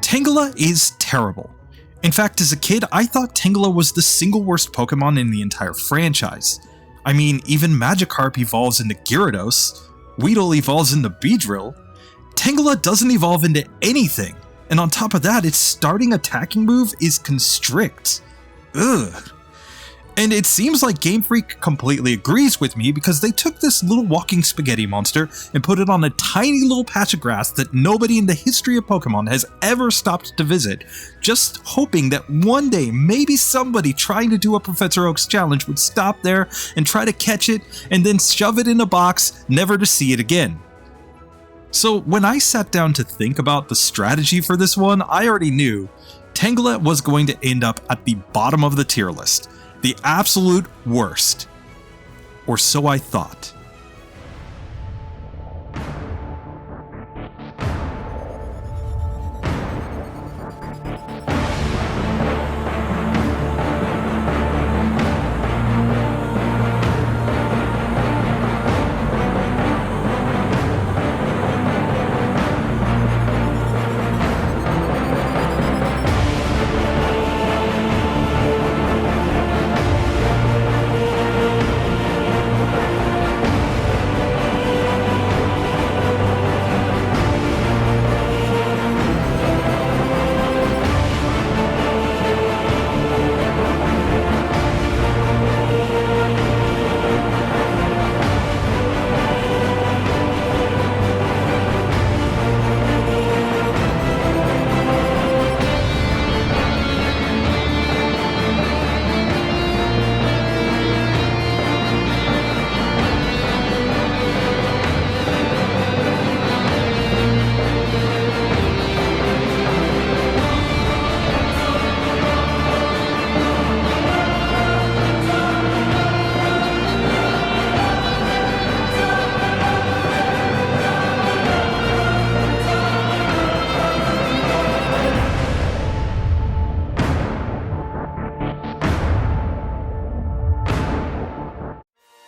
Tangela is terrible. In fact, as a kid, I thought Tangela was the single worst Pokemon in the entire franchise. I mean, even Magikarp evolves into Gyarados, Weedle evolves into Beedrill, Tangela doesn't evolve into anything, and on top of that, its starting attacking move is Constrict. Ugh. And it seems like Game Freak completely agrees with me because they took this little walking spaghetti monster and put it on a tiny little patch of grass that nobody in the history of Pokemon has ever stopped to visit, just hoping that one day maybe somebody trying to do a Professor Oak's challenge would stop there and try to catch it and then shove it in a box, never to see it again. So when I sat down to think about the strategy for this one, I already knew Tangela was going to end up at the bottom of the tier list. The absolute worst. Or so I thought.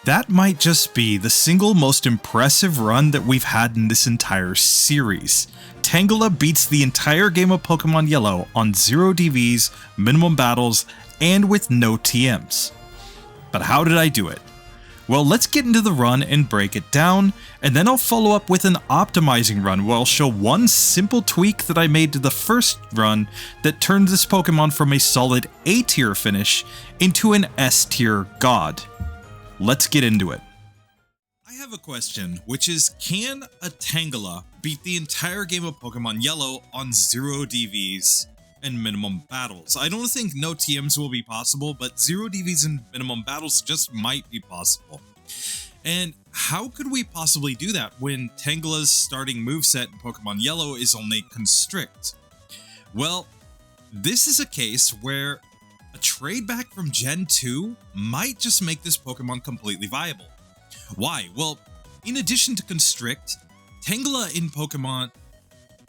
That might just be the single most impressive run that we've had in this entire series. Tangela beats the entire game of Pokemon Yellow on 0 DVs, minimum battles, and with no TMs. But how did I do it? Well, let's get into the run and break it down, and then I'll follow up with an optimizing run where I'll show one simple tweak that I made to the first run that turned this Pokemon from a solid A tier finish into an S tier god. Let's get into it. I have a question, which is, can a Tangela beat the entire game of Pokemon Yellow on 0 DVs and minimum battles? I don't think no TMs will be possible, but 0 DVs and minimum battles just might be possible. And how could we possibly do that when Tangela's starting moveset in Pokemon Yellow is only Constrict? Well, this is a case where a trade back from Gen 2 might just make this Pokemon completely viable. Why? Well, in addition to Constrict, Tangela in Pokemon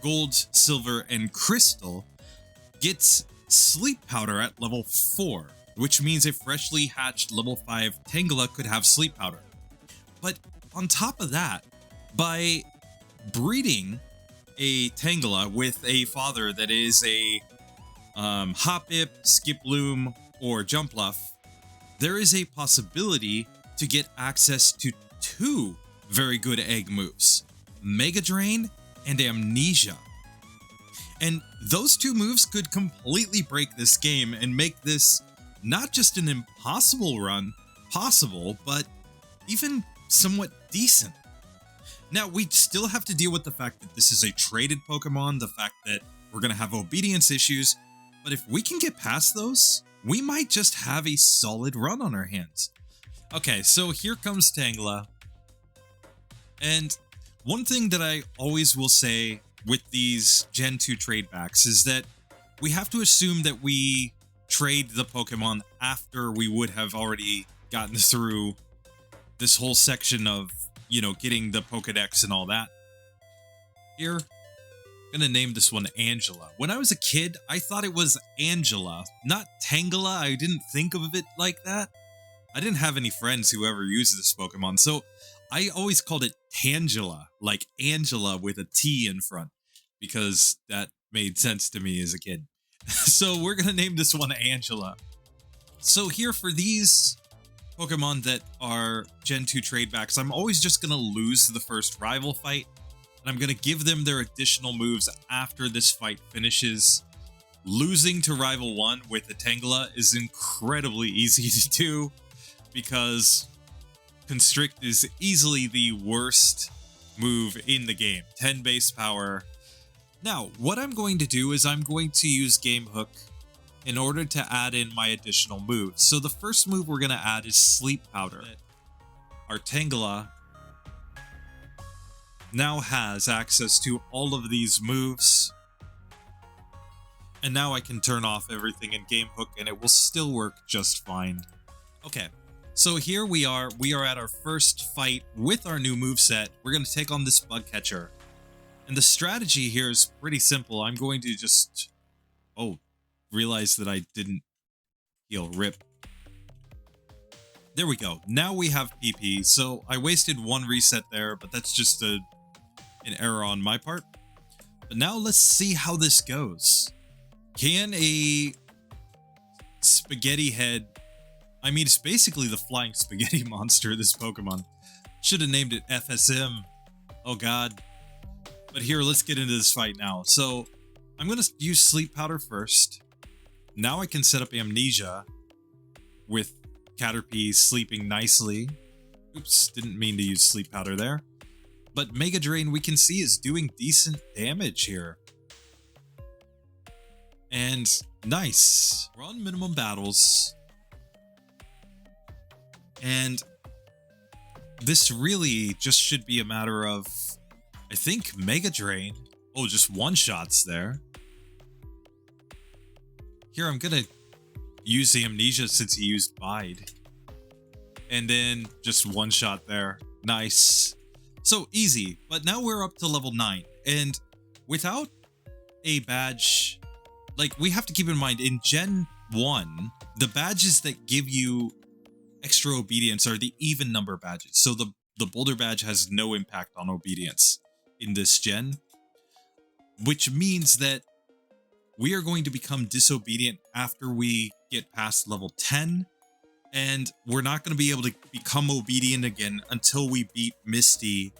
Gold, Silver, and Crystal gets Sleep Powder at level 4, which means a freshly hatched level 5 Tangela could have Sleep Powder. But on top of that, by breeding a Tangela with a father that is a Hoppip, Skiploom, or Jumpluff, there is a possibility to get access to 2 very good egg moves, Mega Drain and Amnesia. And those 2 moves could completely break this game and make this not just an impossible run possible, but even somewhat decent. Now, we still have to deal with the fact that this is a traded Pokemon, the fact that we're going to have obedience issues, but if we can get past those, we might just have a solid run on our hands. Okay, so here comes Tangela. And one thing that I always will say with these Gen 2 trade backs is that we have to assume that we trade the Pokemon after we would have already gotten through this whole section of, getting the Pokedex and all that. Here, I'm gonna name this one Angela. When I was a kid, I thought it was Angela, not Tangela. I didn't think of it like that. I didn't have any friends who ever used this Pokemon, so I always called it Tangela, like Angela with a T in front, because that made sense to me as a kid. So we're gonna name this one Angela. So here for these Pokemon that are Gen 2 trade backs, I'm always just gonna lose the first rival fight, and I'm gonna give them their additional moves after this fight finishes. Losing to Rival 1 with the Tangela is incredibly easy to do, because Constrict is easily the worst move in the game. 10 base power. Now, what I'm going to do is I'm going to use Game Hook in order to add in my additional moves. So the first move we're going to add is Sleep Powder. Our Tangela now has access to all of these moves. And now I can turn off everything in Game Hook and it will still work just fine. Okay, so here we are at our first fight with our new moveset. We're going to take on this Bug Catcher. And the strategy here is pretty simple. I'm going to just... Oh, realize that I didn't heal. Rip. There we go. Now we have PP. So I wasted one reset there, but that's just an error on my part. But now let's see how this goes. Can a spaghetti head... I mean, it's basically the flying spaghetti monster, this Pokemon. Should have named it FSM. Oh god. But here, let's get into this fight now. So, I'm going to use Sleep Powder first. Now I can set up Amnesia with Caterpie sleeping nicely. Oops, didn't mean to use Sleep Powder there. But Mega Drain, we can see, is doing decent damage here. And nice. We're on minimum battles. And this really just should be a matter of, I think, Mega Drain. Oh, just one-shots there. Here, I'm gonna use the Amnesia since he used Bide. And then just one-shot there. Nice. So easy. But now we're up to level 9. And without a badge... Like, we have to keep in mind, in Gen 1, the badges that give you extra obedience are the even number badges. So the Boulder badge has no impact on obedience in this gen. Which means that we are going to become disobedient after we get past level 10. And we're not going to be able to become obedient again until we beat Misty.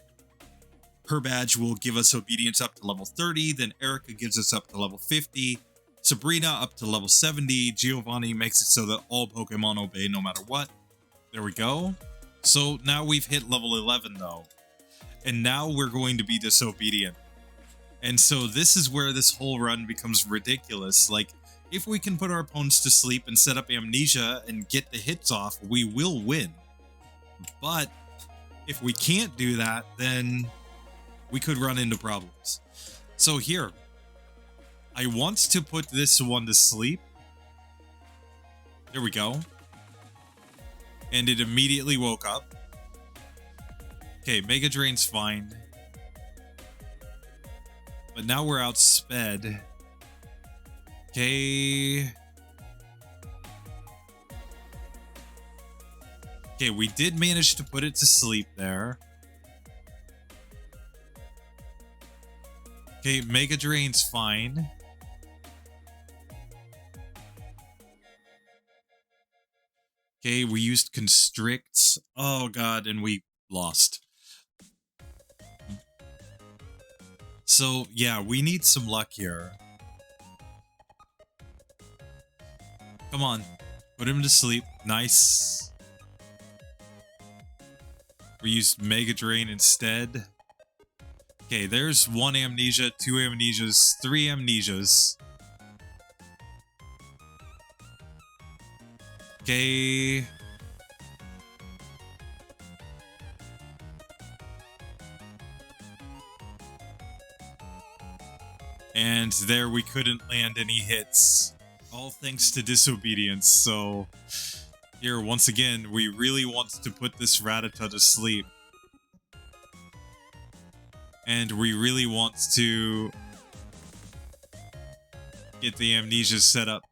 Her badge will give us obedience up to level 30. Then Erika gives us up to level 50. Sabrina up to level 70. Giovanni makes it so that all Pokemon obey no matter what. There we go. So now we've hit level 11 though. And now we're going to be disobedient. And so this is where this whole run becomes ridiculous. Like, if we can put our opponents to sleep and set up Amnesia and get the hits off, we will win. But if we can't do that, then we could run into problems. So here, I want to put this one to sleep. There we go. And it immediately woke up. Okay, Mega Drain's fine. But now we're outsped. Okay. Okay, we did manage to put it to sleep there. Okay, Mega Drain's fine. Okay, we used Constricts. Oh god, and we lost. So, yeah, we need some luck here. Come on. Put him to sleep. Nice. We used Mega Drain instead. Okay, there's one Amnesia, two Amnesias, three Amnesias. Okay. And there we couldn't land any hits. All thanks to Disobedience, so... Here, once again, we really want to put this Rattata to sleep. And we really want to... get the Amnesia set up.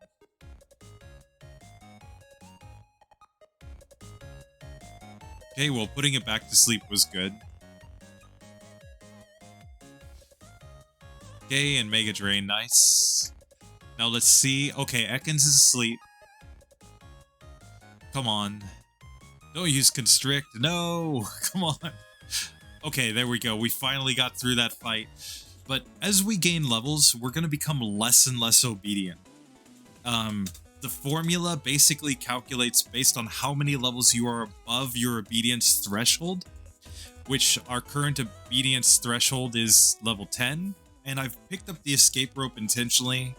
Okay, well, putting it back to sleep was good. Okay, and Mega Drain, nice. Now let's see. Okay, Ekans is asleep. Come on. Don't use Constrict. No, come on. Okay, there we go. We finally got through that fight. But as we gain levels, we're going to become less and less obedient. The formula basically calculates based on how many levels you are above your obedience threshold, which our current obedience threshold is level 10. And I've picked up the escape rope intentionally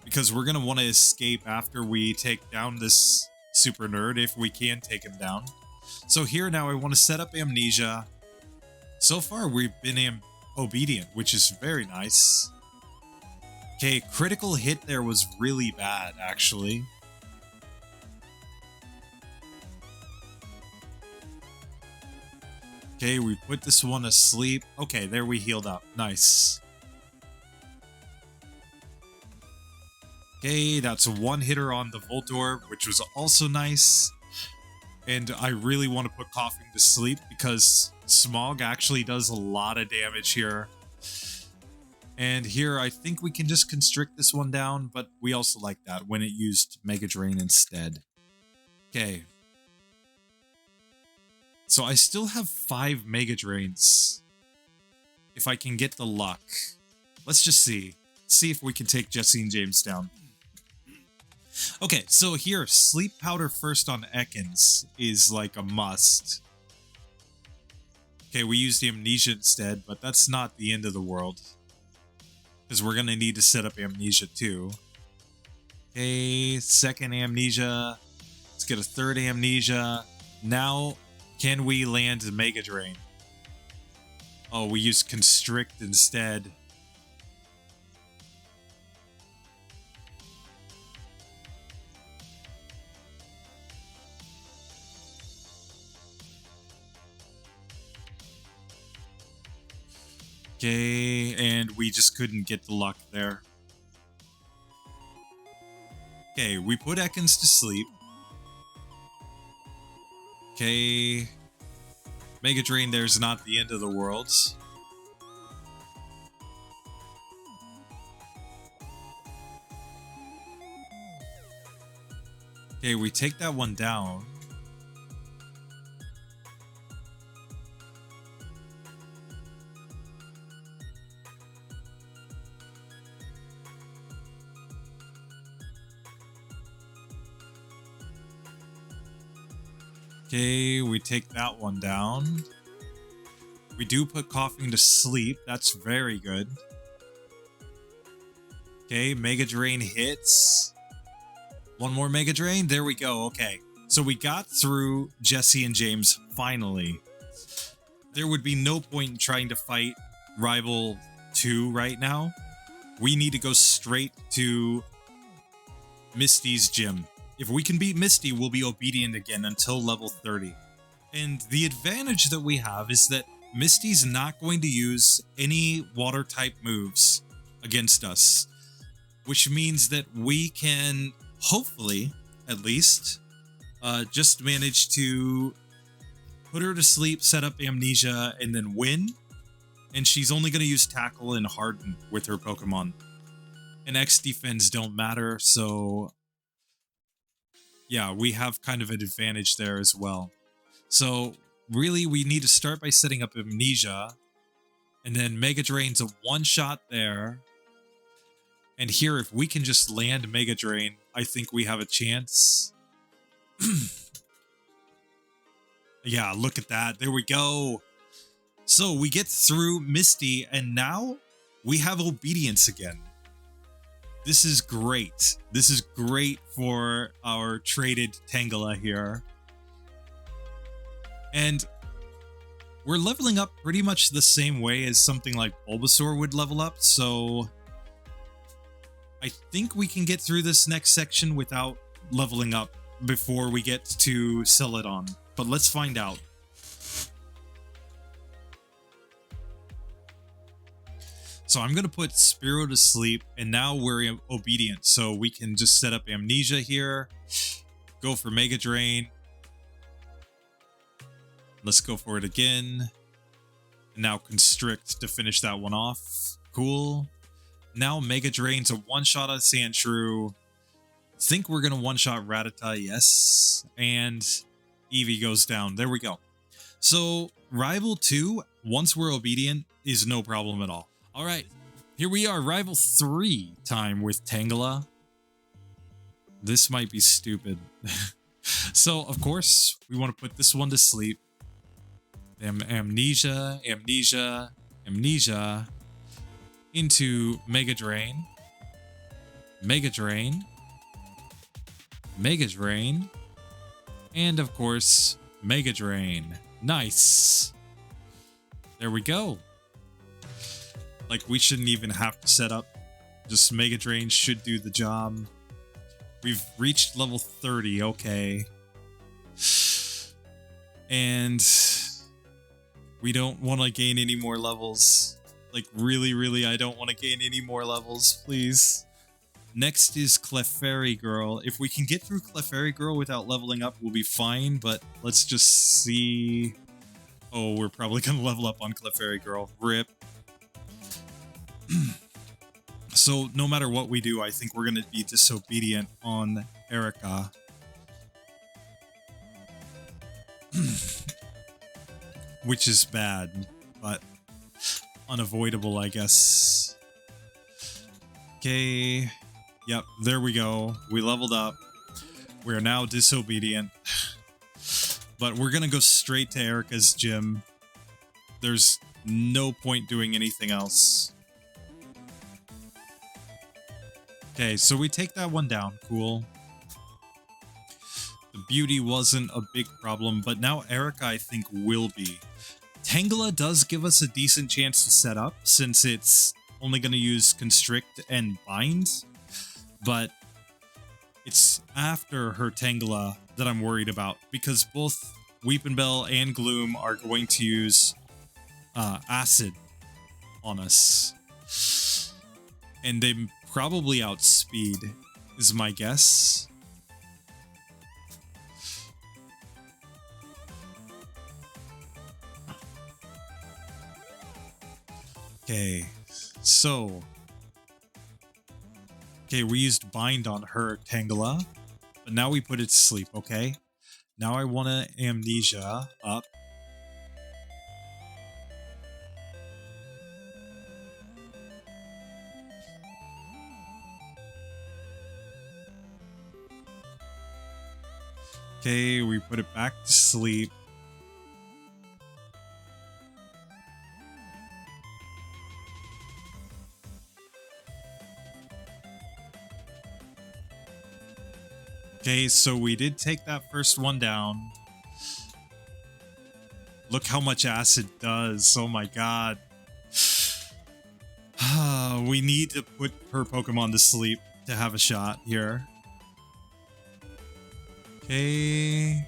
because we're going to want to escape after we take down this super nerd, if we can take him down. So here now I want to set up Amnesia. So far we've been obedient, which is very nice. Okay, critical hit there was really bad, actually. Okay, we put this one asleep. Okay, there we healed up. Nice. Okay, that's one hitter on the Voltorb, which was also nice. And I really want to put Coughing to sleep because Smog actually does a lot of damage here. And here, I think we can just constrict this one down, but we also like that when it used Mega Drain instead. Okay. So I still have 5 Mega Drains. If I can get the luck. Let's just see. See if we can take Jesse and James down. Okay, so here, Sleep Powder first on Ekans is like a must. Okay, we used Amnesia instead, but that's not the end of the world. Because we're going to need to set up Amnesia too. Okay, second Amnesia. Let's get a third Amnesia. Now, can we land Mega Drain? Oh, we used Constrict instead. Okay, and we just couldn't get the luck there. Okay, we put Ekans to sleep. Okay. Mega Drain there's not the end of the world. Okay, we take that one down. Okay, we take that one down. We do put Coughing to sleep. That's very good. Okay, Mega Drain hits. One more Mega Drain. There we go. Okay, so we got through Jesse and James finally. There would be no point in trying to fight Rival 2 right now. We need to go straight to Misty's gym. If we can beat Misty, we'll be obedient again until level 30. And the advantage that we have is that Misty's not going to use any water type moves against us, which means that we can hopefully, at least, just manage to put her to sleep, set up Amnesia, and then win. And she's only going to use Tackle and Harden with her Pokemon. And X defense don't matter, so yeah, we have kind of an advantage there as well. So really, we need to start by setting up Amnesia, and then Mega Drain's a one-shot there. And here, if we can just land Mega Drain, I think we have a chance. Yeah, look at that. There we go. So we get through Misty, and now we have Obedience again. This is great. This is great for our traded Tangela here. And we're leveling up pretty much the same way as something like Bulbasaur would level up, so I think we can get through this next section without leveling up before we get to Celadon. But let's find out. So I'm going to put Spearow to sleep, and now we're obedient. So we can just set up Amnesia here, go for Mega Drain. Let's go for it again. And now Constrict to finish that one off. Cool. Now Mega Drain's a one-shot on Sandshrew. Think we're gonna one-shot Rattata, yes. And Eevee goes down. There we go. So Rival 2, once we're obedient, is no problem at all. Alright, here we are, Rival 3 time with Tangela. This might be stupid. So, of course, we want to put this one to sleep. Amnesia into Mega Drain. Mega Drain. Mega Drain. And, of course, Mega Drain. Nice. There we go. Like, we shouldn't even have to set up. Just Mega Drain should do the job. We've reached level 30, okay. And we don't want to gain any more levels. Like, really, I don't want to gain any more levels, please. Next is Clefairy Girl. If we can get through Clefairy Girl without leveling up, we'll be fine, but let's just see. Oh, we're probably going to level up on Clefairy Girl. RIP. So, no matter what we do, I think we're going to be disobedient on Erika. Which is bad, but unavoidable, I guess. Okay. Yep, there we go. We leveled up. We are now disobedient. But we're going to go straight to Erika's gym. There's no point doing anything else. Okay, so we take that one down. Cool. The beauty wasn't a big problem, but now Erika, I think, will be. Tangela does give us a decent chance to set up, since it's only going to use Constrict and Bind. But it's after her Tangela that I'm worried about, because both Weepinbell and Gloom are going to use Acid on us. And they probably outspeed, is my guess. Okay, so... Okay, we used Bind on her Tangela, but now we put it to sleep, okay? Now I want to Amnesia up. Okay, we put it back to sleep. Okay, so we did take that first one down. Look how much acid does. Oh my god. We need to put her Pokemon to sleep to have a shot here. Okay.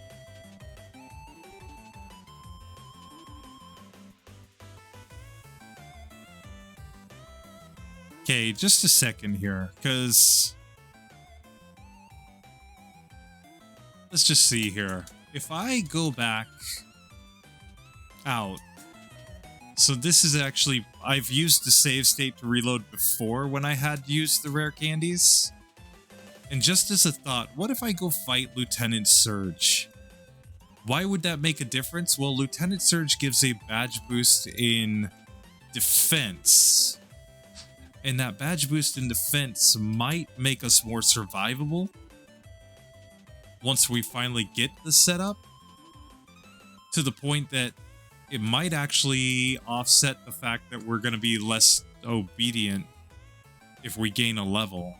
Okay, just a second here, because... Let's just see here. If I go back out... So this is actually... I've used the save state to reload before when I had used the rare candies. And just as a thought, what if I go fight Lieutenant Surge? Why would that make a difference? Well, Lieutenant Surge gives a badge boost in defense. And that badge boost in defense might make us more survivable once we finally get the setup, to the point that it might actually offset the fact that we're going to be less obedient if we gain a level.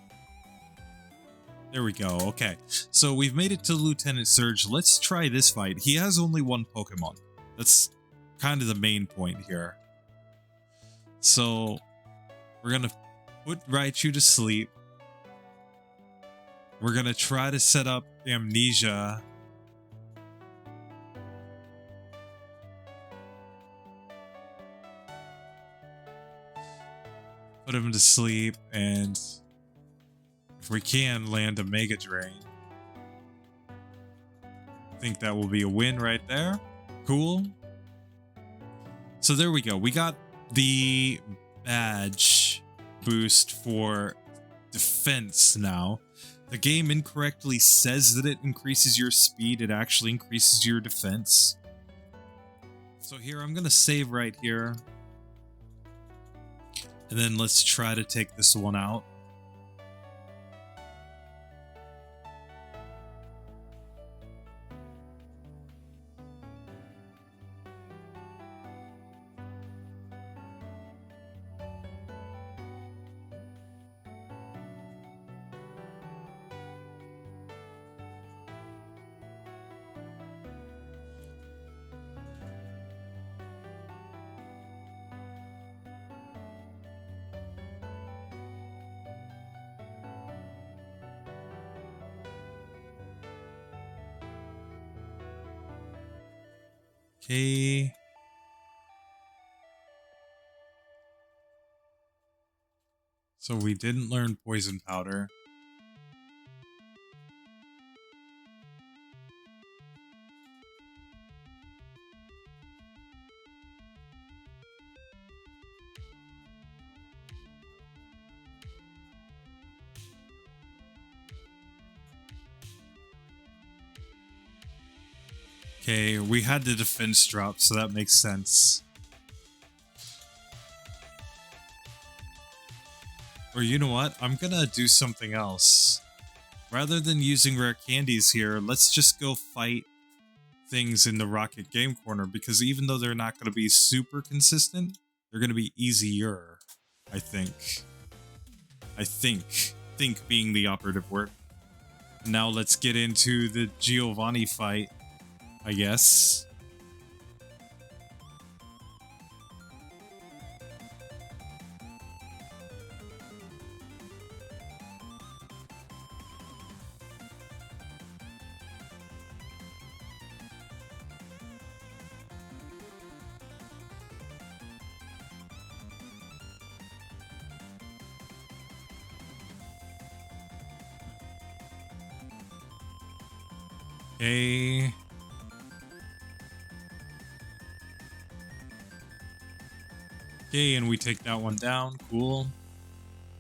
There we go. Okay, so we've made it to Lieutenant Surge. Let's try this fight. He has only one Pokemon. That's kind of the main point here. So we're going to put Raichu to sleep. We're going to try to set up Amnesia. Put him to sleep, and if we can, land a Mega Drain. I think that will be a win right there. Cool. So there we go. We got the badge boost for defense now. The game incorrectly says that it increases your speed, it actually increases your defense. So here, I'm gonna save right here. And then let's try to take this one out. Okay. So we didn't learn poison powder. Okay, we had the defense drop, so that makes sense. Or you know what? I'm gonna do something else. Rather than using rare candies here, let's just go fight things in the Rocket Game Corner, because even though they're not going to be super consistent, they're going to be easier, I think. Think being the operative word. Now let's get into the Giovanni fight, I guess. Okay. Okay, and we take that one down. Cool.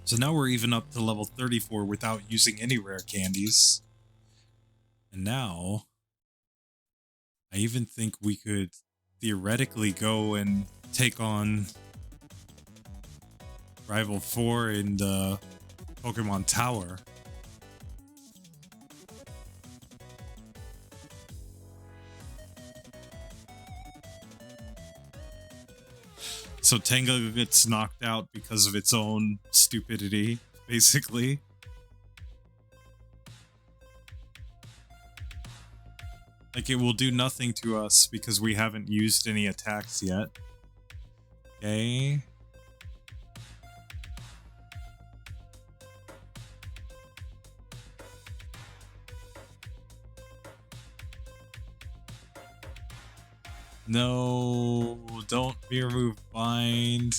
So now we're even up to level 34 without using any rare candies. And now, I even think we could theoretically go and take on Rival 4 in the Pokemon Tower. So Tangela gets knocked out because of its own stupidity, basically. Like, it will do nothing to us because we haven't used any attacks yet. Okay. No, don't be removed bind.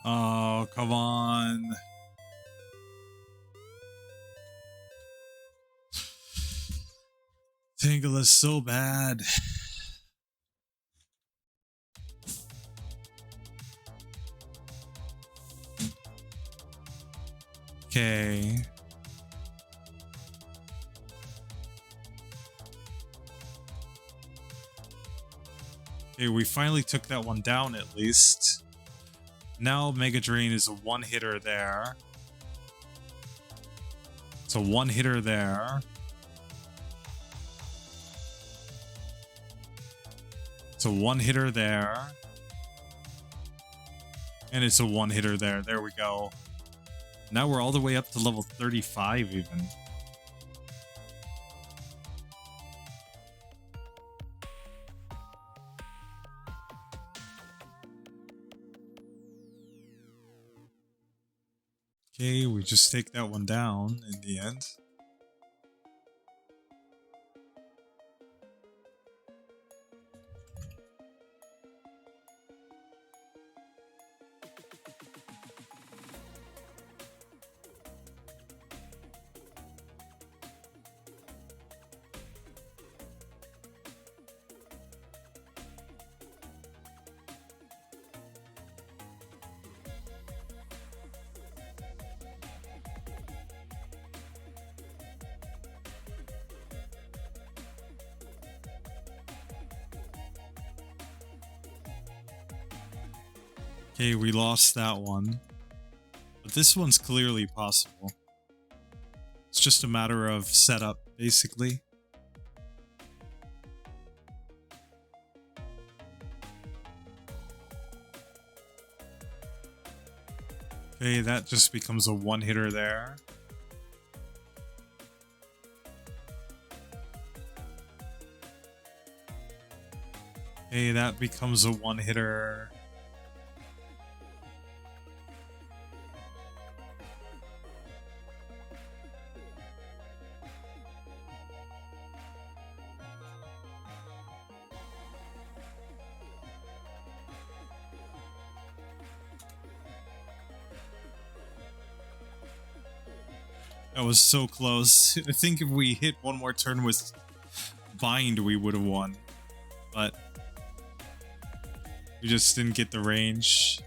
Oh, come on. Tangela's so bad. Okay. Okay, we finally took that one down at least. Now Mega Drain is a one-hitter there. It's a one-hitter there. It's a one-hitter there. And it's a one-hitter there. There we go. Now we're all the way up to level 35 even. Okay, we just take that one down in the end. Okay, we lost that one. But this one's clearly possible. It's just a matter of setup, basically. Okay, that just becomes a one-hitter there. Okay, that becomes a one-hitter. That was so close. I think if we hit one more turn with Bind, we would have won. But we just didn't get the range.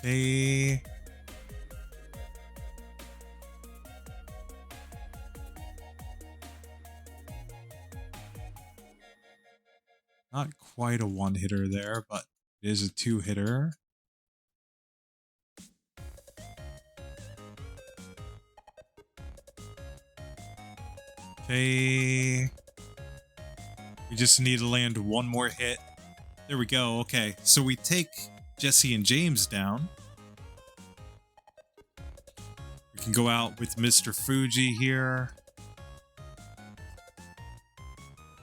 Hey. Not quite a one-hitter there, but it is a two-hitter. Okay. We just need to land one more hit. There we go. Okay, so we take Jesse and James down. We can go out with Mr. Fuji here.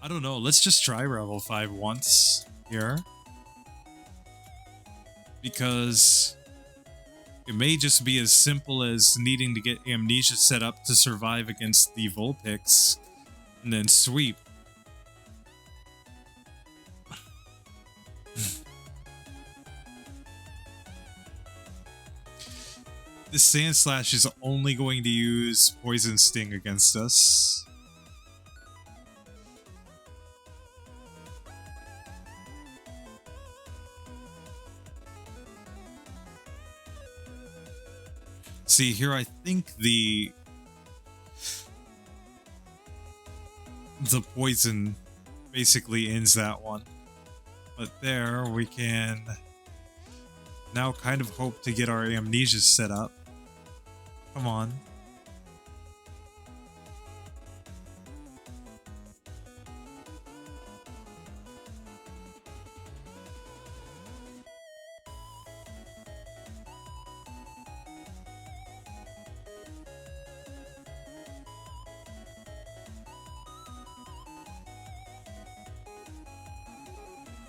I don't know. Let's just try Level 5 once here. Because it may just be as simple as needing to get Amnesia set up to survive against the Vulpix and then sweep. This Sand Slash is only going to use Poison Sting against us. See, here I think the poison basically ends that one. But there we can now kind of hope to get our Amnesia set up. Come on.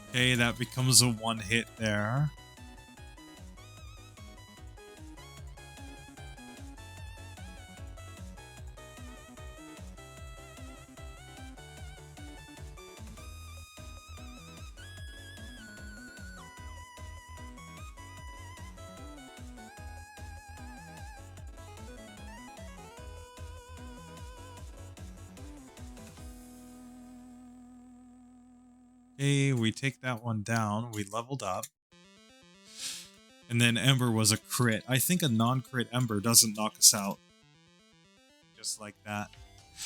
Okay, that becomes a one hit there. Okay, we take that one down. We leveled up. And then Ember was a crit. I think a non-crit Ember doesn't knock us out. Just like that.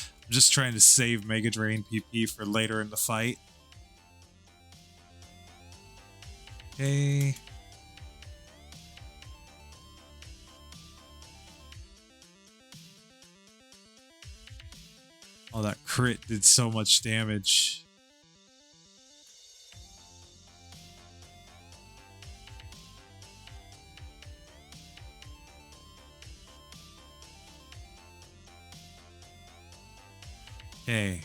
I'm just trying to save Mega Drain PP for later in the fight. Okay. Oh, that crit did so much damage. Okay.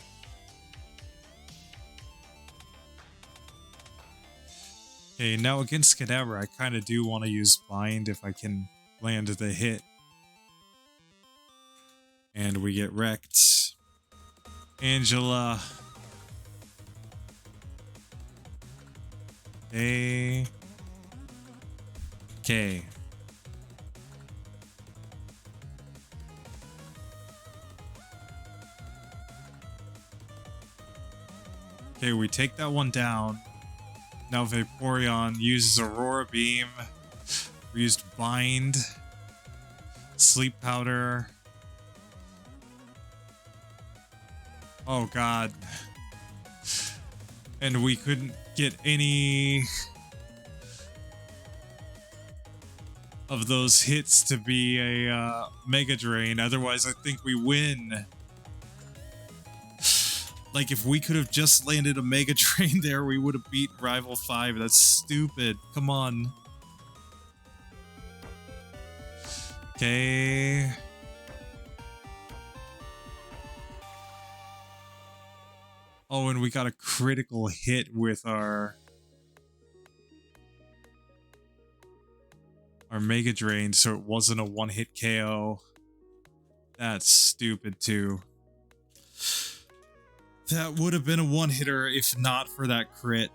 Okay, now against Kadabra, I kind of do want to use Bind if I can land the hit. And we get wrecked. Tangela. Okay. Okay. Okay, we take that one down. Now Vaporeon uses Aurora Beam. We used Bind. Sleep powder. Oh god. And we couldn't get any of those hits to be a Mega Drain. Otherwise, I think we win. Like, if we could have just landed a Mega Drain there, we would have beat Rival 5. That's stupid. Come on. Okay. Oh, and we got a critical hit with our Mega Drain, so it wasn't a one-hit KO. That's stupid, too. That would have been a one-hitter if not for that crit.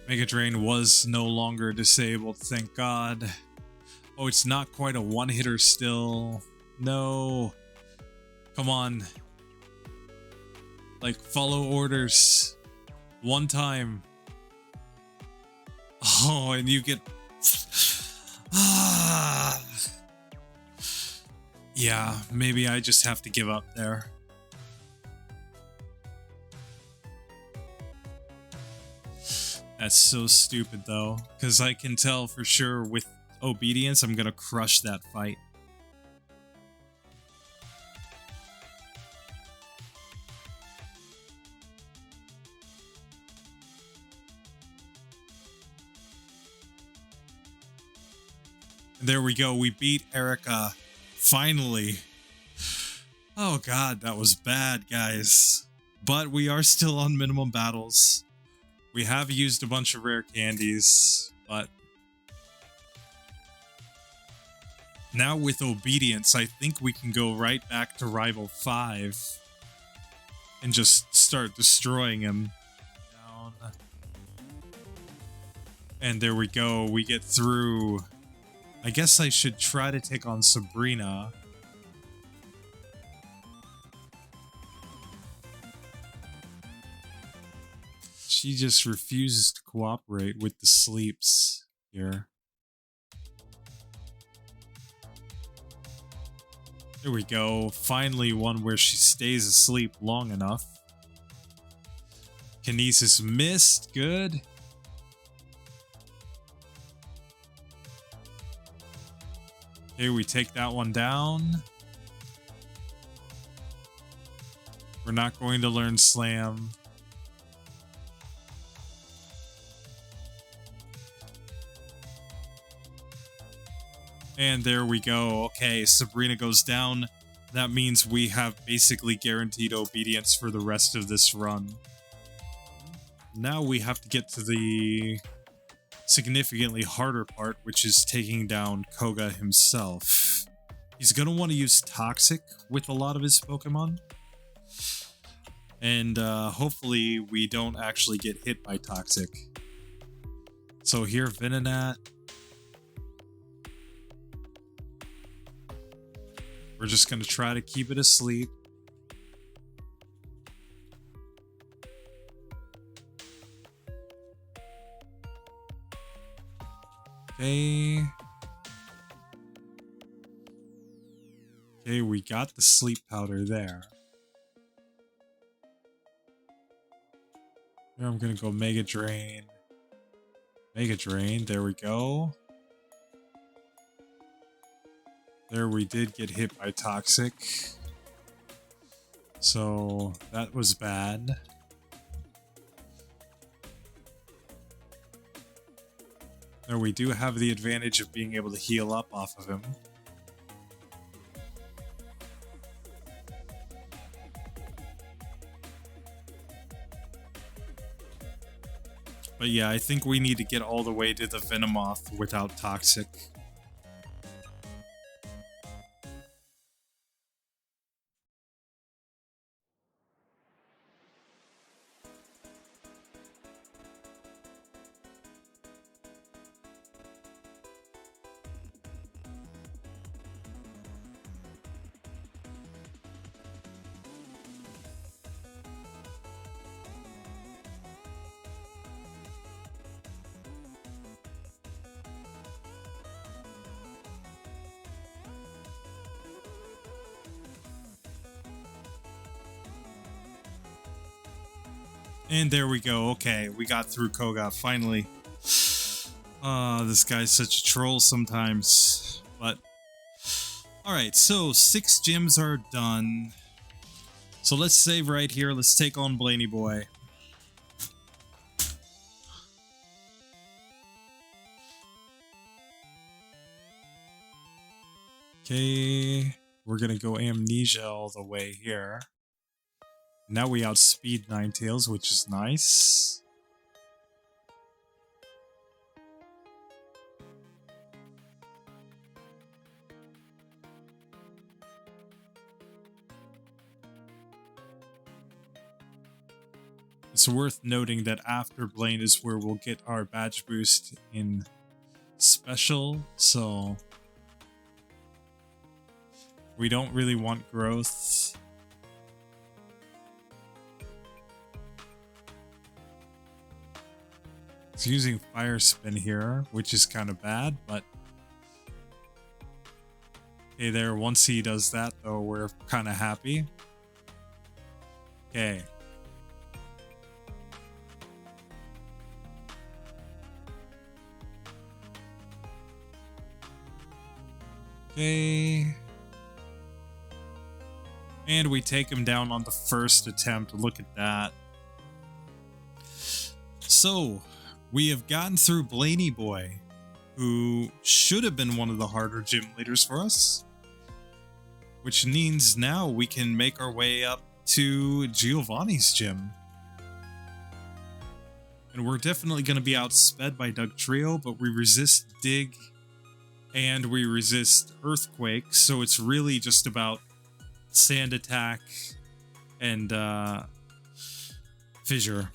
Mega Drain was no longer disabled, thank God. Oh, it's not quite a one-hitter still. No. Come on. Like, follow orders. One time. Oh, and you get... Yeah, maybe I just have to give up there. That's so stupid, though. Because I can tell for sure with Obedience, I'm gonna crush that fight. There we go. We beat Erika. Finally. Oh god, that was bad, guys. But we are still on minimum battles. We have used a bunch of rare candies, but now with Obedience, I think we can go right back to Rival 5 and just start destroying him. Down. And there we go. We get through. I guess I should try to take on Sabrina. She just refuses to cooperate with the sleeps here. There we go. Finally one where she stays asleep long enough. Kinesis missed. Good. Okay, we take that one down. We're not going to learn Slam. And there we go. Okay, Sabrina goes down. That means we have basically guaranteed Obedience for the rest of this run. Now we have to get to the significantly harder part, which is taking down Koga himself. He's going to want to use Toxic with a lot of his Pokemon. And hopefully we don't actually get hit by Toxic. So here, Venonat. We're just going to try to keep it asleep. Okay. Okay, we got the sleep powder there. Here I'm going to go Mega Drain. Mega Drain, there we go. There we did get hit by Toxic. So that was bad. There we do have the advantage of being able to heal up off of him. But yeah, I think we need to get all the way to the Venomoth without Toxic. And there we go. Okay, we got through Koga, finally. This guy's such a troll sometimes. But, alright, so 6 gyms are done. So let's save right here. Let's take on Blaney Boy. Okay, we're gonna go Amnesia all the way here. Now we outspeed Ninetales, which is nice. It's worth noting that after Blaine is where we'll get our badge boost in special, so we don't really want growth. It's using Fire Spin here, which is kind of bad, but okay, there, once he does that though, we're kind of happy. Okay. Okay. And we take him down on the first attempt. Look at that. So, we have gotten through Blaney Boy, who should have been one of the harder gym leaders for us. Which means now we can make our way up to Giovanni's gym. And we're definitely going to be outsped by Doug Trio, but we resist Dig and we resist Earthquake, so it's really just about Sand Attack and Fissure.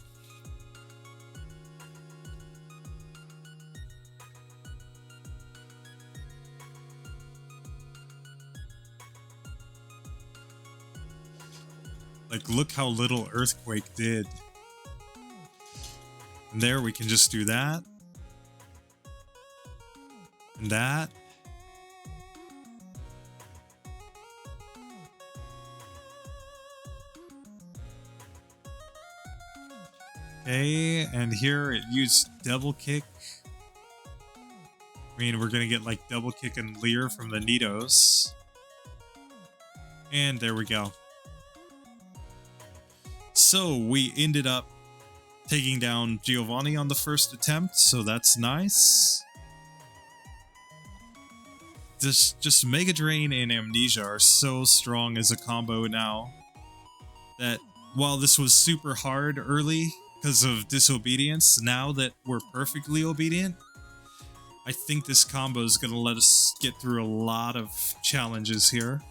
Like, look how little Earthquake did. And there, we can just do that. And that. Okay, and here it used Double Kick. I mean, we're gonna get like Double Kick and Leer from the Nidos. And there we go. So we ended up taking down Giovanni on the first attempt, so that's nice. Just Mega Drain and Amnesia are so strong as a combo now that while this was super hard early because of Disobedience, now that we're perfectly obedient, I think this combo is going to let us get through a lot of challenges here.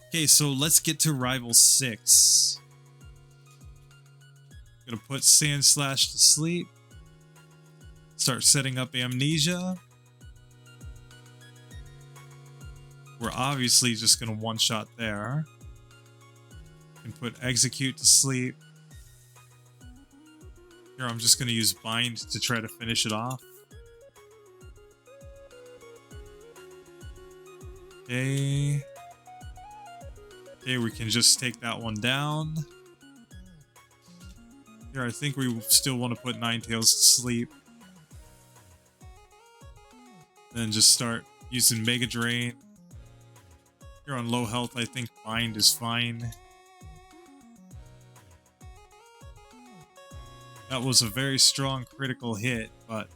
Okay, so let's get to Rival 6. Gonna put Sand Slash to sleep. Start setting up Amnesia. We're obviously just gonna one-shot there. And put Execute to sleep. Here, I'm just gonna use Bind to try to finish it off. Okay. Okay, we can just take that one down. Here, I think we still want to put Ninetales to sleep. Then just start using Mega Drain. Here on low health, I think Bind is fine. That was a very strong critical hit, but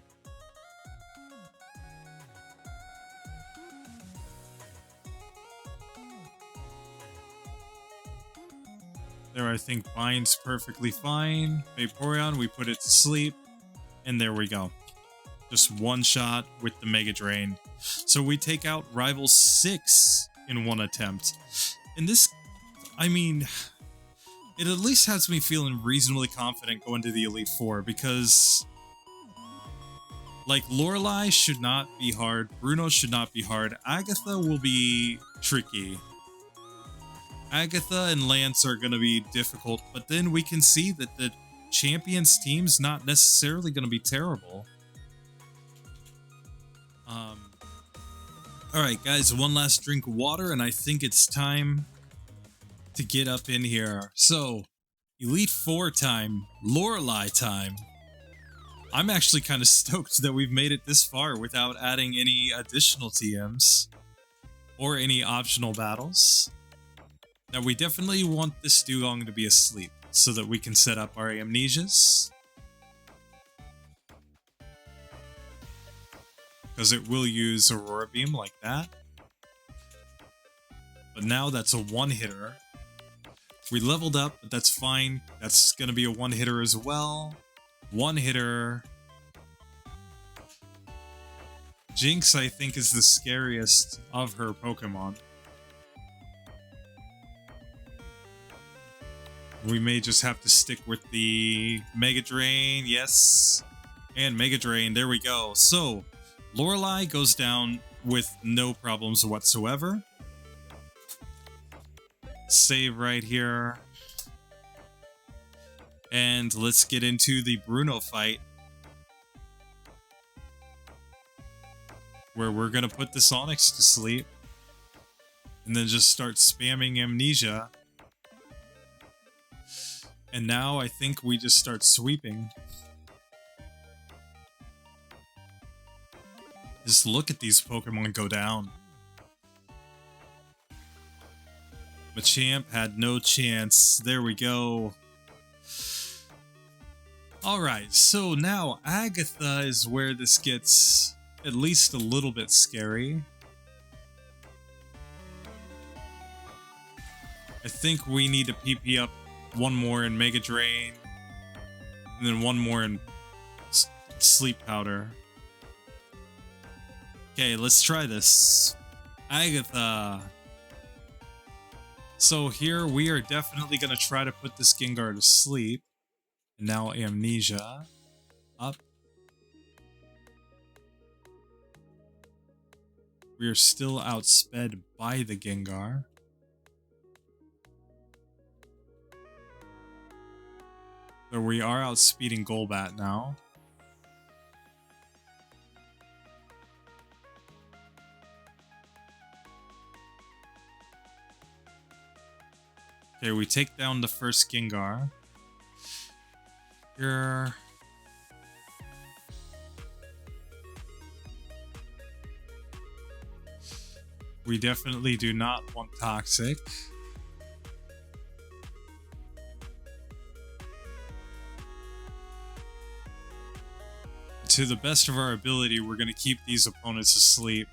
there, I think Bind's perfectly fine. Vaporeon, we put it to sleep. And there we go. Just one shot with the Mega Drain. So we take out Rival 6 in one attempt. And this, I mean, it at least has me feeling reasonably confident going to the Elite Four because, like, Lorelei should not be hard. Bruno should not be hard. Agatha will be tricky. Agatha and Lance are going to be difficult, but then we can see that the champions team's not necessarily going to be terrible. Alright guys, one last drink of water and I think it's time to get up in here. So, Elite Four time, Lorelei time. I'm actually kind of stoked that we've made it this far without adding any additional TMs or any optional battles. Now we definitely want this dugong to be asleep so that we can set up our amnesias. Because it will use Aurora Beam like that. But now that's a one-hitter. We leveled up, but that's fine. That's going to be a one-hitter as well. One-hitter. Jinx, I think, is the scariest of her Pokemon. We may just have to stick with the Mega Drain, yes. And Mega Drain, there we go. So, Lorelei goes down with no problems whatsoever. Save right here. And let's get into the Bruno fight, where we're gonna put the Sonics to sleep. And then just start spamming Amnesia. And now I think we just start sweeping. Just look at these Pokemon go down. Machamp had no chance. There we go. Alright, so now Agatha is where this gets at least a little bit scary. I think we need to PP up one more in Mega Drain, and then one more in Sleep Powder. Okay, let's try this. Agatha. So here we are definitely going to try to put this Gengar to sleep. And now Amnesia. Up. We are still outsped by the Gengar. So we are outspeeding Golbat now. Okay, we take down the first Gengar. Here. We definitely do not want Toxic. To the best of our ability, we're going to keep these opponents asleep.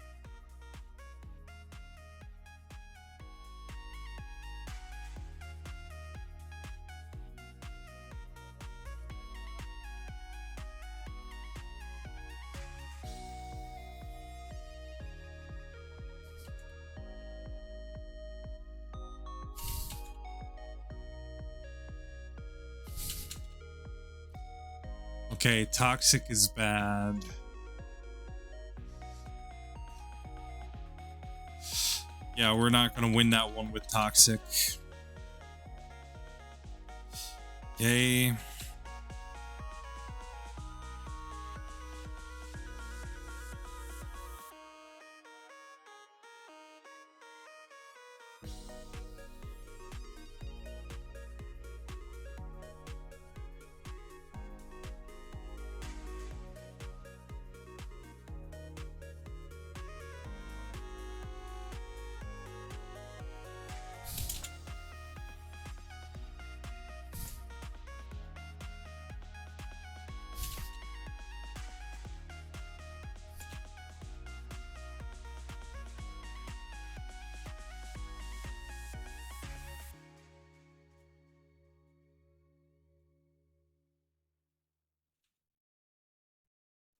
Okay, Toxic is bad. Yeah, we're not gonna win that one with Toxic. Okay.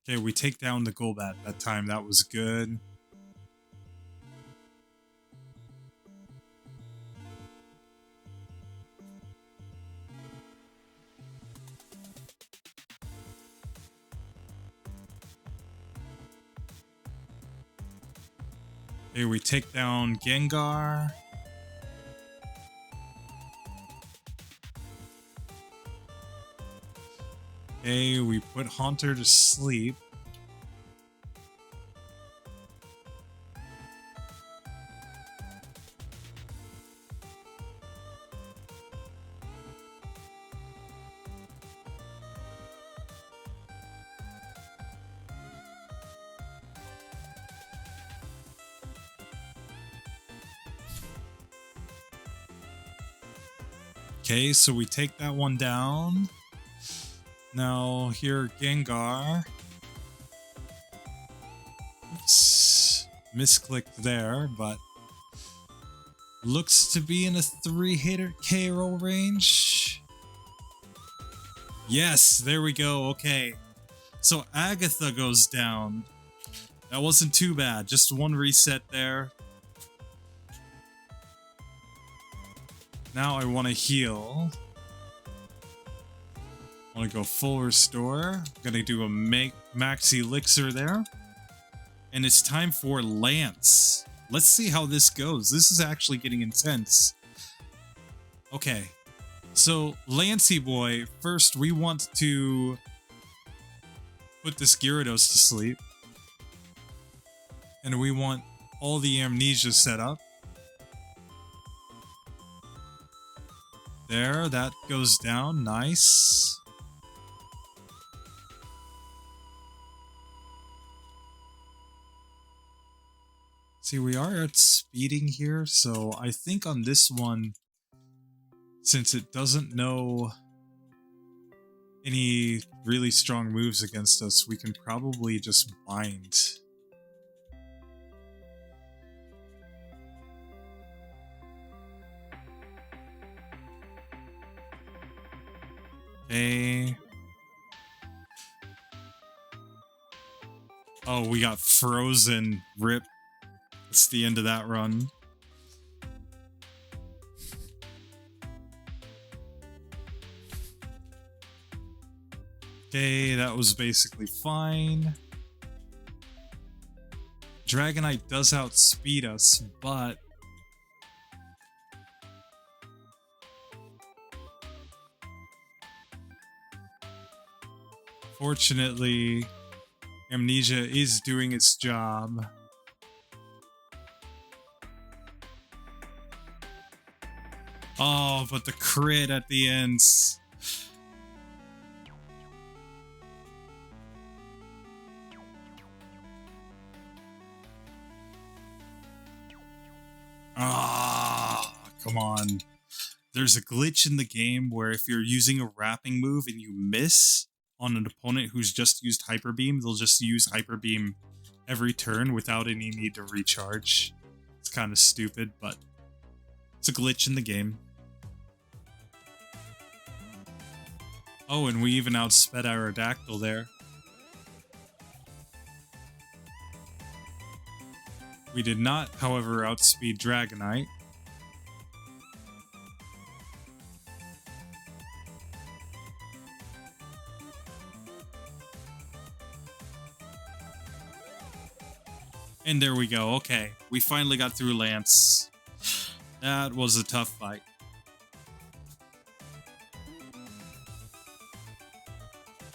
Okay, we take down the Golbat that time. That was good. Okay, we take down Gengar. Okay, we put Haunter to sleep. Okay, so we take that one down. Now here, Gengar. Oops, misclicked there, but looks to be in a 3-hitter KO range. Yes, there we go. Okay, so Agatha goes down. That wasn't too bad. Just one reset there. Now I want to heal. I want to go full restore. I'm going to do a max elixir there. And it's time for Lance. Let's see how this goes. This is actually getting intense. Okay. So, Lancey boy, first we want to put this Gyarados to sleep. And we want all the amnesia set up. There, that goes down. Nice. See, we are at speeding here, so I think on this one, since it doesn't know any really strong moves against us, we can probably just bind. Okay. Oh, we got frozen. Rip. It's the end of that run. Okay, that was basically fine. Dragonite does outspeed us, but fortunately, Amnesia is doing its job. Oh, but the crit at the end. Ah, come on. There's a glitch in the game where if you're using a wrapping move and you miss on an opponent who's just used Hyper Beam, they'll just use Hyper Beam every turn without any need to recharge. It's kind of stupid, but it's a glitch in the game. Oh, and we even outsped Aerodactyl there. We did not, however, outspeed Dragonite. And there we go. Okay, we finally got through Lance. That was a tough fight.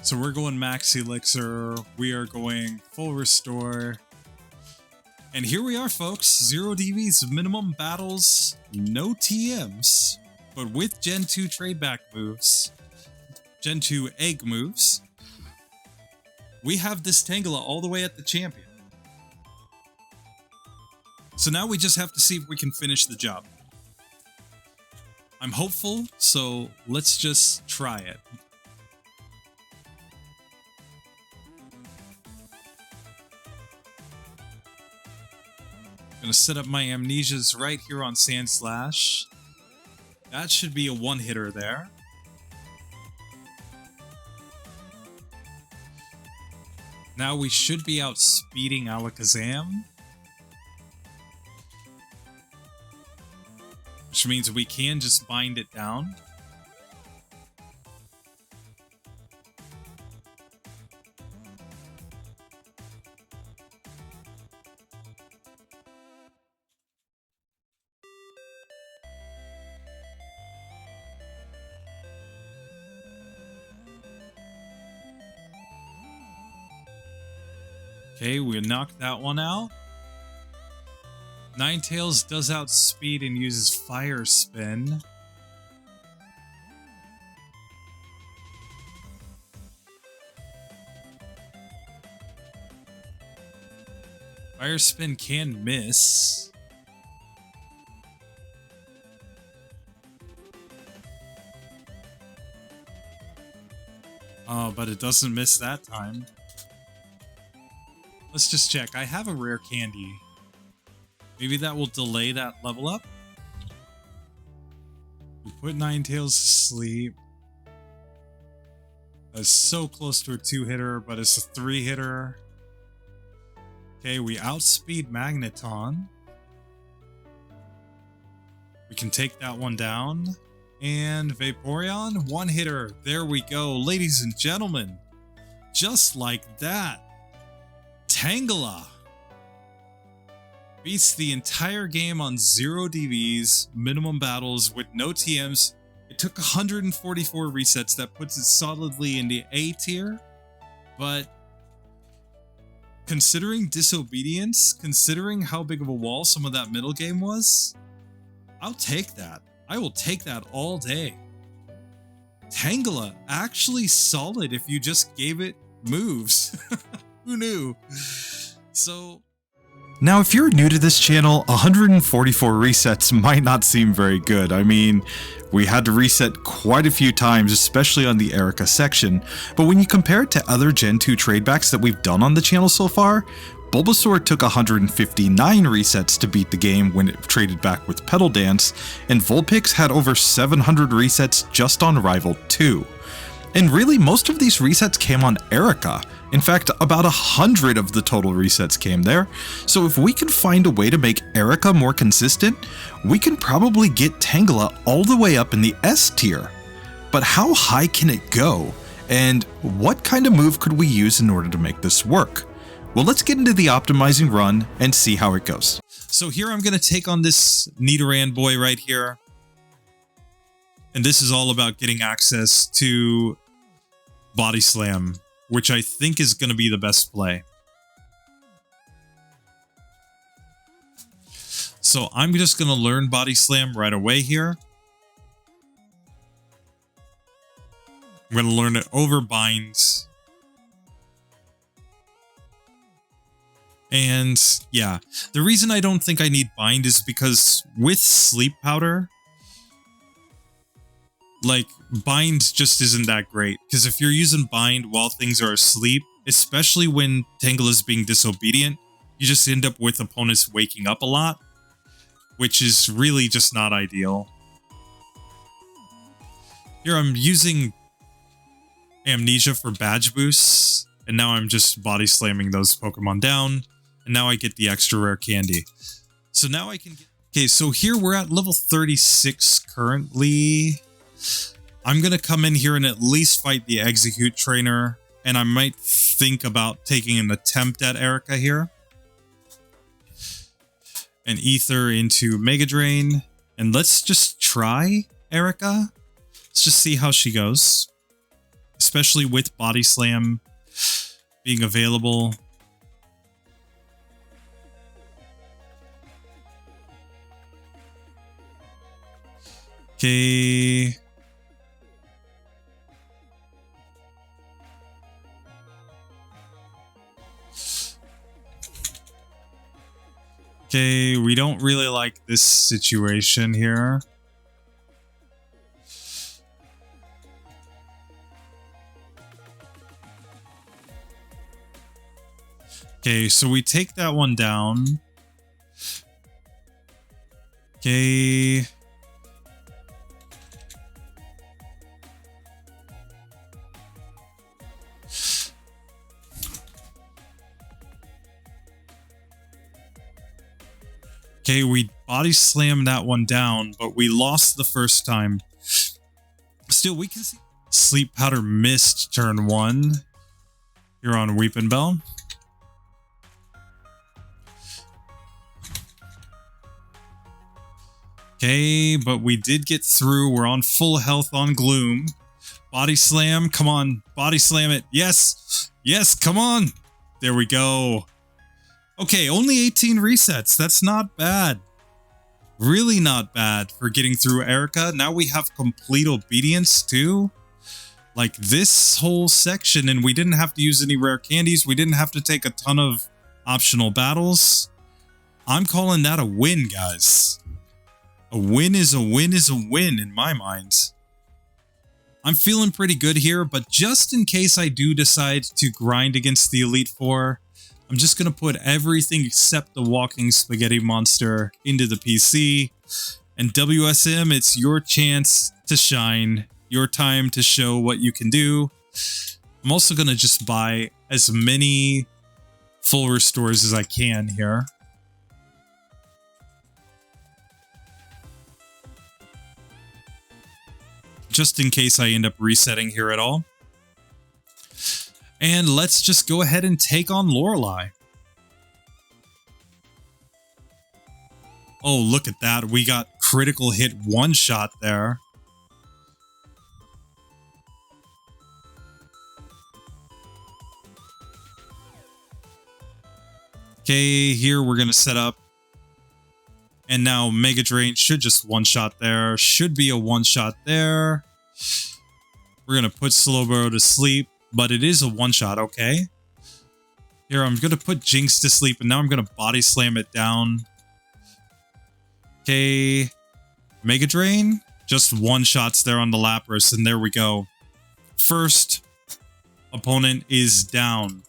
So we're going max elixir, we are going full restore. And here we are, folks. 0 DVs, minimum battles, no TMs, but with Gen 2 trade back moves, Gen 2 egg moves, we have this Tangela all the way at the champion. So now we just have to see if we can finish the job. I'm hopeful, so let's just try it. Gonna set up my amnesias right here on Sandslash. That should be a one-hitter there. Now we should be outspeeding Alakazam. Which means we can just bind it down. Okay, we knocked that one out. Ninetales does outspeed and uses Fire Spin. Fire Spin can miss. But it doesn't miss that time. Let's just check. I have a rare candy. Maybe that will delay that level up. We put Ninetales to sleep. That's so close to a 2-hitter, but it's a 3-hitter. Okay, we outspeed Magneton. We can take that one down. And Vaporeon, 1-hitter. There we go, ladies and gentlemen. Just like that. Tangela beats the entire game on 0 DVs, minimum battles with no TMs. It took 144 resets. That puts it solidly in the A tier. But considering Disobedience, considering how big of a wall some of that middle game was, I'll take that. I will take that all day. Tangela, actually solid if you just gave it moves. Who knew? So... Now, if you're new to this channel, 144 resets might not seem very good. I mean, we had to reset quite a few times, especially on the Erika section, but when you compare it to other Gen 2 tradebacks that we've done on the channel so far, Bulbasaur took 159 resets to beat the game when it traded back with Petal Dance, and Vulpix had over 700 resets just on Rival 2. And really, most of these resets came on Erika. In fact, about 100 of the total resets came there. So if we can find a way to make Erika more consistent, we can probably get Tangela all the way up in the S tier. But how high can it go? And what kind of move could we use in order to make this work? Well, let's get into the optimizing run and see how it goes. So here I'm going to take on this Nidoran boy right here. And this is all about getting access to Body Slam, which I think is going to be the best play. So I'm just going to learn Body Slam right away here. I'm going to learn it over Bind. And yeah, the reason I don't think I need Bind is because with Sleep Powder, like, Bind just isn't that great, because if you're using Bind while things are asleep, especially when Tangela's being disobedient, you just end up with opponents waking up a lot, which is really just not ideal. Here I'm using Amnesia for badge boosts, and now I'm just body slamming those Pokemon down, and now I get the extra rare candy. So now I can get... Okay, so here we're at level 36 currently. I'm going to come in here and at least fight the Execute Trainer, and I might think about taking an attempt at Erika here. And Ether into Mega Drain, and let's just try Erika. Let's just see how she goes, especially with Body Slam being available. Okay. Okay, we don't really like this situation here. Okay, so we take that one down. Okay. Okay, we body slammed that one down, but we lost the first time. Still, we can see Sleep Powder missed turn 1 here on Weepin' Bell. Okay, but we did get through. We're on full health on Gloom. Body Slam, come on, Body Slam it. Yes, yes, come on. There we go. Okay, only 18 resets. That's not bad. Really not bad for getting through Erika. Now we have complete obedience too. Like this whole section, and we didn't have to use any rare candies. We didn't have to take a ton of optional battles. I'm calling that a win, guys. A win is a win is a win in my mind. I'm feeling pretty good here, but just in case I do decide to grind against the Elite Four, I'm just going to put everything except the walking spaghetti monster into the PC. And WSM, it's your chance to shine, your time to show what you can do. I'm also going to just buy as many full restores as I can here. Just in case I end up resetting here at all. And let's just go ahead and take on Lorelei. Oh, look at that. We got critical hit one shot there. Okay, here we're going to set up. And now Mega Drain should just one-shot there. Should be a one-shot there. We're going to put Slowbro to sleep, but it is a one-shot, okay. Here, I'm going to put Jinx to sleep, and now I'm going to body slam it down. Okay. Mega Drain. Just one-shots there on the Lapras, and there we go. First opponent is down.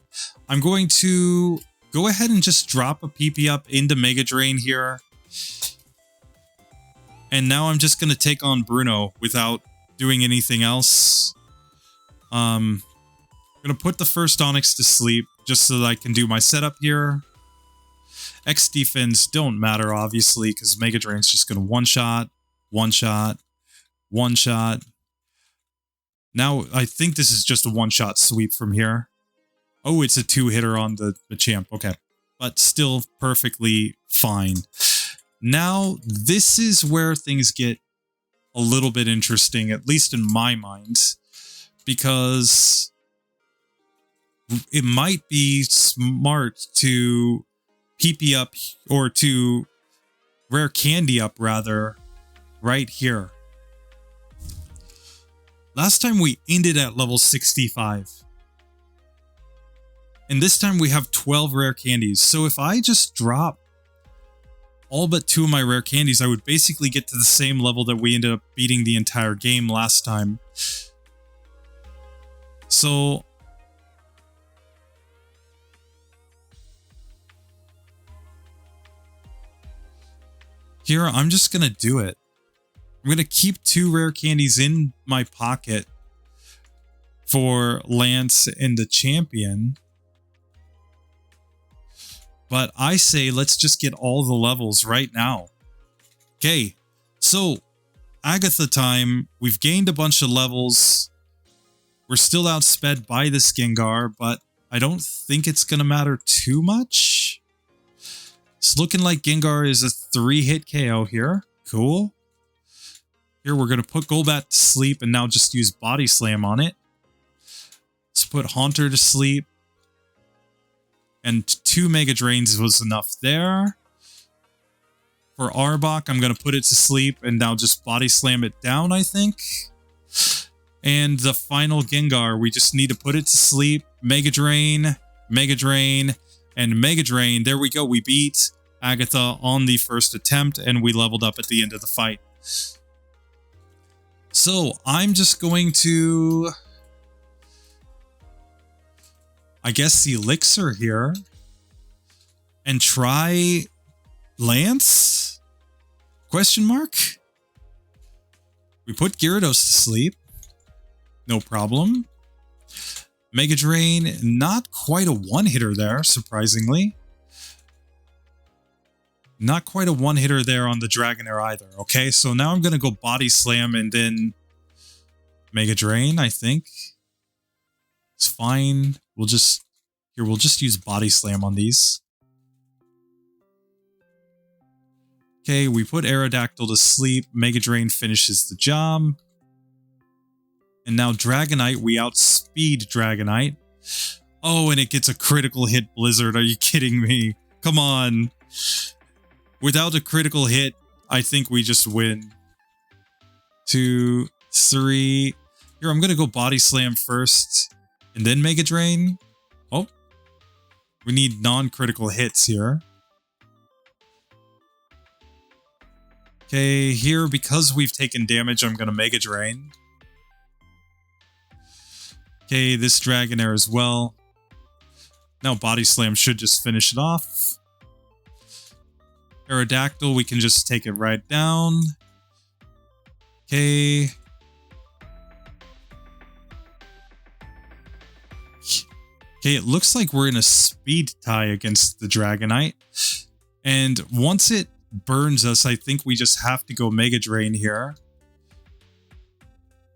I'm going to go ahead and just drop a PP up into Mega Drain here. And now I'm just going to take on Bruno without doing anything else. I'm going to put the first Onyx to sleep just so that I can do my setup here. X defense don't matter, obviously, because Mega Drain's just going to one-shot, one-shot, one-shot. Now, I think this is just a one-shot sweep from here. Oh, it's a two-hitter on the champ. Okay. But still perfectly fine. Now, this is where things get a little bit interesting, at least in my mind, because it might be smart to PP up, or to rare candy up, rather, right here. Last time we ended at level 65. And this time we have 12 rare candies. So if I just drop all but 2 of my rare candies, I would basically get to the same level that we ended up beating the entire game last time. So here, I'm just going to do it. I'm going to keep 2 rare candies in my pocket for Lance and the champion. But I say let's just get all the levels right now. Okay, so Agatha time. We've gained a bunch of levels. We're still outsped by this Gengar, but I don't think it's going to matter too much. It's looking like Gengar is a 3-hit KO here. Cool. Here we're going to put Golbat to sleep and now just use Body Slam on it. Let's put Haunter to sleep. And 2 Mega Drains was enough there. For Arbok, I'm going to put it to sleep and now just Body Slam it down, I think. And the final Gengar, we just need to put it to sleep. Mega Drain, and Mega Drain. There we go. We beat Agatha on the first attempt, and we leveled up at the end of the fight. So I'm just going to, I guess, Elixir here and try Lance? Question mark? We put Gyarados to sleep. No problem. Mega Drain, not quite a one-hitter there, surprisingly. Not quite a one-hitter there on the Dragonair either. Okay, so now I'm going to go Body Slam and then Mega Drain, I think. It's fine. We'll just use Body Slam on these. Okay, we put Aerodactyl to sleep. Mega Drain finishes the job. And now Dragonite, we outspeed Dragonite. Oh, and it gets a critical hit Blizzard. Are you kidding me? Come on. Without a critical hit, I think we just win. 2, 3. Here, I'm going to go Body Slam first. And then Mega Drain. Oh. We need non-critical hits here. Okay, here, because we've taken damage, I'm going to Mega Drain. Okay, this Dragonair as well. Now Body Slam should just finish it off. Aerodactyl, we can just take it right down. Okay. Okay, it looks like we're in a speed tie against the Dragonite. And once it burns us, I think we just have to go Mega Drain here.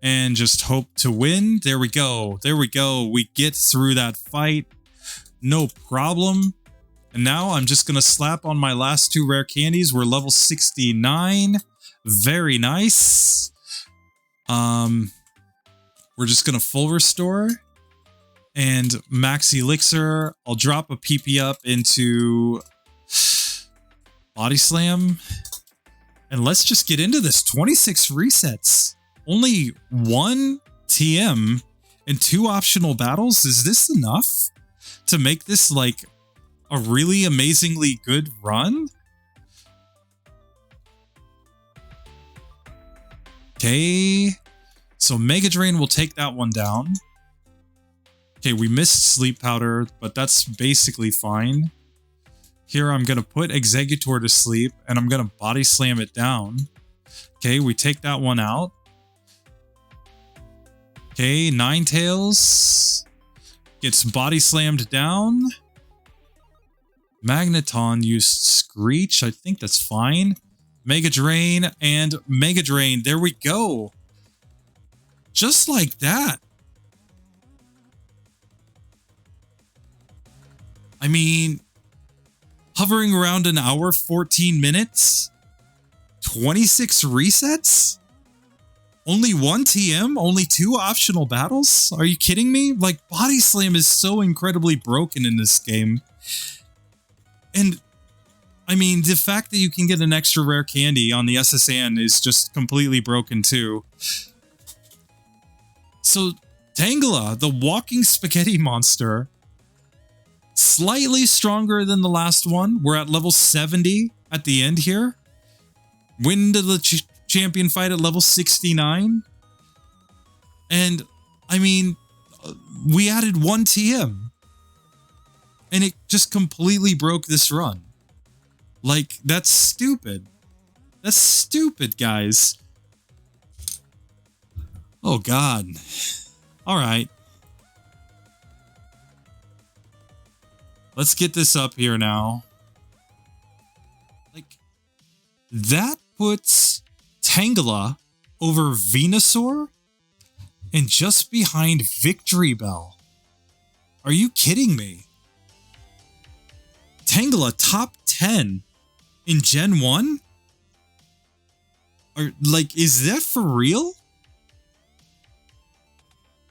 And just hope to win. There we go. There we go. We get through that fight. No problem. And now I'm just going to slap on my last 2 rare candies. We're level 69. Very nice. We're just going to full restore. And max elixir. I'll drop a PP up into Body Slam. And let's just get into this. 26 resets. Only 1 TM and 2 optional battles? Is this enough to make this like a really amazingly good run? Okay, so Mega Drain will take that one down. Okay, we missed Sleep Powder, but that's basically fine. Here I'm going to put Executor to sleep, and I'm going to Body Slam it down. Okay, we take that one out. Okay, Ninetales gets Body Slammed down. Magneton used Screech. I think that's fine. Mega Drain and Mega Drain. There we go. Just like that. I mean, hovering around an hour, 14 minutes, 26 resets? Only 1 TM? Only 2 optional battles? Are you kidding me? Like, Body Slam is so incredibly broken in this game. And, I mean, the fact that you can get an extra rare candy on the SSN is just completely broken too. So, Tangela, the walking spaghetti monster, slightly stronger than the last one. We're at level 70 at the end here. Win to the champion fight at level 69. And, I mean, we added 1 TM. And it just completely broke this run. Like, that's stupid. That's stupid, guys. Oh, God. Alright. Let's get this up here now. Like, that puts Tangela over Venusaur and just behind Victory Bell. Are you kidding me? Tangela top 10 in Gen 1? Or, like, is that for real?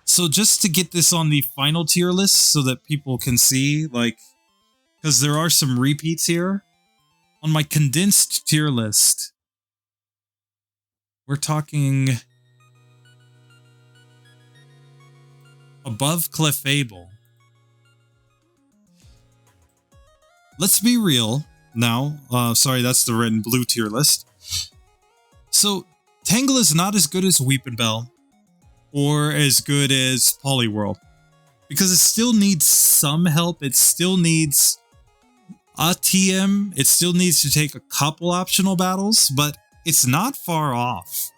So just to get this on the final tier list so that people can see, like, because there are some repeats here. On my condensed tier list, we're talking above Clefable. Let's be real now. Sorry, that's the red and blue tier list. So, Tangela is not as good as Weepinbell or as good as Poliwhirl because it still needs some help. It still needs a TM. It still needs to take a couple optional battles, but it's not far off.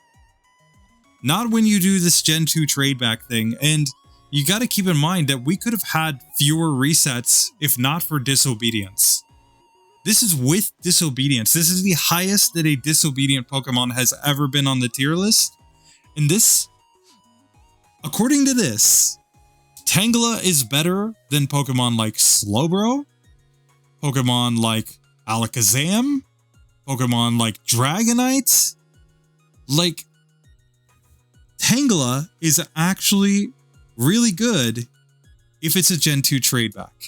Not when you do this Gen 2 trade back thing, and you gotta keep in mind that we could have had fewer resets if not for Disobedience. This is with Disobedience. This is the highest that a Disobedient Pokemon has ever been on the tier list. And this, according to this, Tangela is better than Pokemon like Slowbro, Pokemon like Alakazam, Pokemon like Dragonite. Like, Tangela is actually really good if it's a Gen 2 trade back.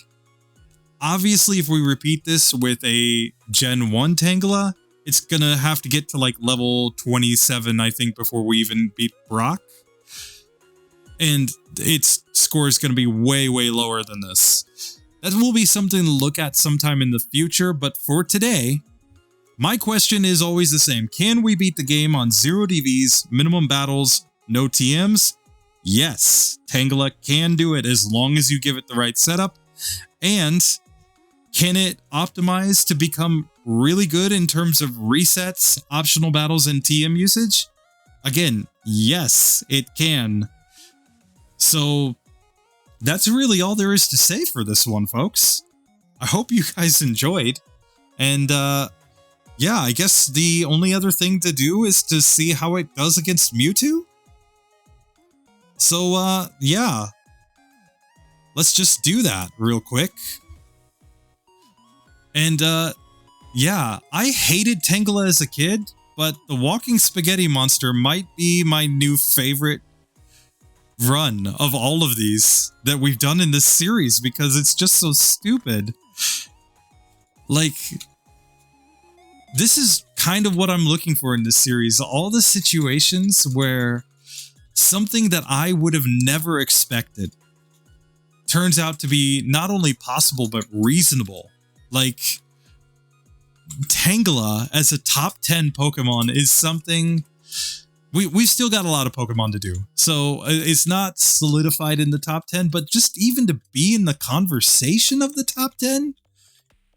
Obviously, if we repeat this with a Gen 1 Tangela, it's gonna have to get to like level 27, I think, before we even beat Brock. And its score is gonna be way, way lower than this. That will be something to look at sometime in the future, but for today, my question is always the same. Can we beat the game on 0 DVs, minimum battles, no TMs? Yes, Tangela can do it as long as you give it the right setup. And can it optimize to become really good in terms of resets, optional battles, and TM usage? Again, yes, it can. So that's really all there is to say for this one, folks. I hope you guys enjoyed. And yeah, I guess the only other thing to do is to see how it does against Mewtwo. So yeah, let's just do that real quick. And yeah, I hated Tangela as a kid, but the Walking Spaghetti Monster might be my new favorite run of all of these that we've done in this series because it's just so stupid. Like, this is kind of what I'm looking for in this series. All the situations where something that I would have never expected turns out to be not only possible, but reasonable. Like, Tangela as a top 10 Pokemon is something... We've still got a lot of Pokemon to do, so it's not solidified in the top 10, but just even to be in the conversation of the top 10,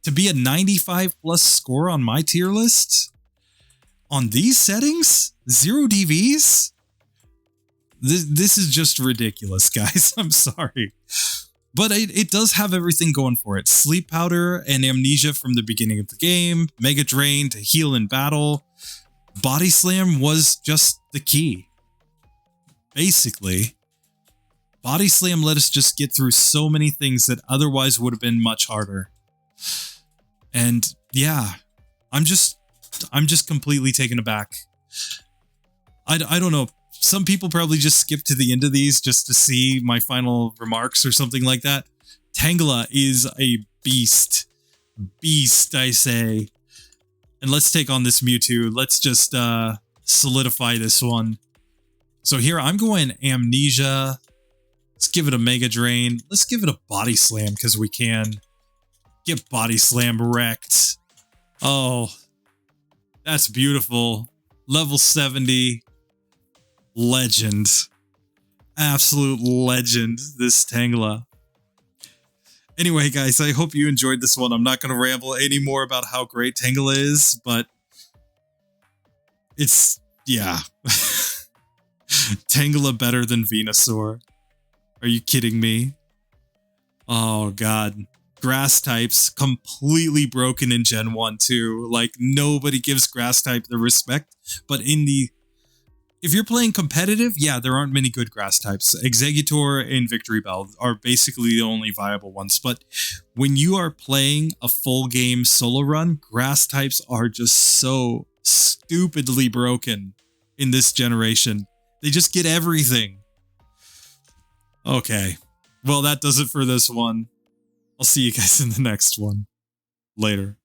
to be a 95 plus score on my tier list, on these settings, 0 DVs, this is just ridiculous, guys. I'm sorry. But it does have everything going for it. Sleep Powder and Amnesia from the beginning of the game, Mega Drain to heal in battle. Body Slam was just the key. Basically, Body Slam let us just get through so many things that otherwise would have been much harder. And yeah, I'm just completely taken aback. I don't know. Some people probably just skip to the end of these just to see my final remarks or something like that. Tangela is a beast. Beast, I say. And let's take on this Mewtwo. Let's just solidify this one. So here I'm going Amnesia. Let's give it a Mega Drain. Let's give it a Body Slam because we can. Get Body Slam wrecked. Oh, that's beautiful. Level 70. Legend. Absolute legend, this Tangela. Anyway, guys, I hope you enjoyed this one. I'm not going to ramble any more about how great Tangela is, but it's, yeah. Tangela better than Venusaur. Are you kidding me? Oh, God. Grass types completely broken in Gen 1 too. Like, nobody gives grass type the respect, but if you're playing competitive, yeah, there aren't many good grass types. Exeggutor and Victory Bell are basically the only viable ones. But when you are playing a full game solo run, grass types are just so stupidly broken in this generation. They just get everything. Okay. Well, that does it for this one. I'll see you guys in the next one. Later.